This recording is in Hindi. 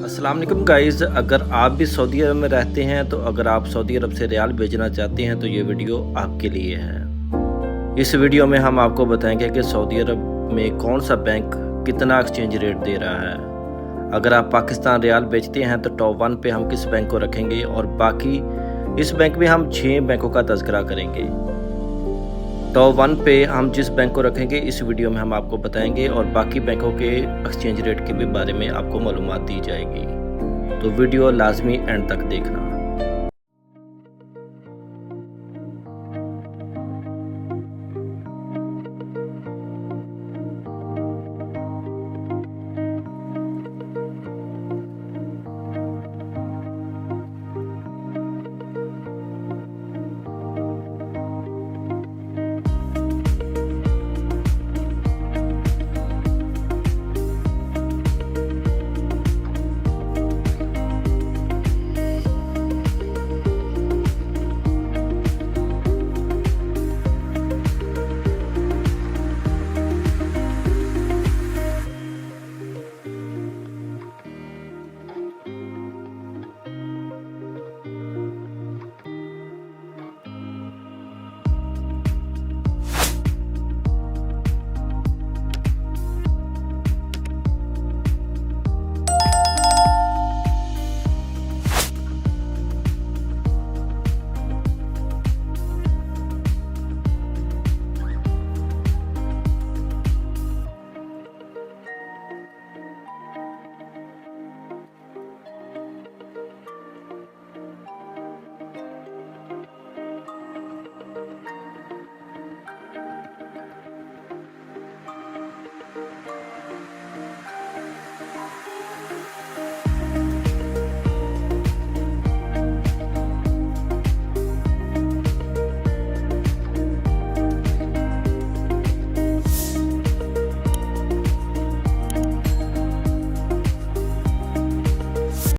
अस्सलाम वालेकुम गाइस, अगर आप भी सऊदी अरब में रहते हैं तो अगर आप सऊदी अरब से रियाल भेजना चाहते हैं तो ये वीडियो आपके लिए है। इस वीडियो में हम आपको बताएंगे कि सऊदी अरब में कौन सा बैंक कितना एक्सचेंज रेट दे रहा है। अगर आप पाकिस्तान रियाल बेचते हैं तो टॉप 1 पे हम किस बैंक को रखेंगे और बाकी इस बैंक में हम 6 बैंकों का तज़किरा करेंगे। टॉप 1 पे हम जिस बैंक को रखेंगे इस वीडियो में हम आपको बताएंगे और बाकी बैंकों के एक्सचेंज रेट के भी बारे में आपको मालूमात दी जाएगी, तो वीडियो लाजमी एंड तक देखना।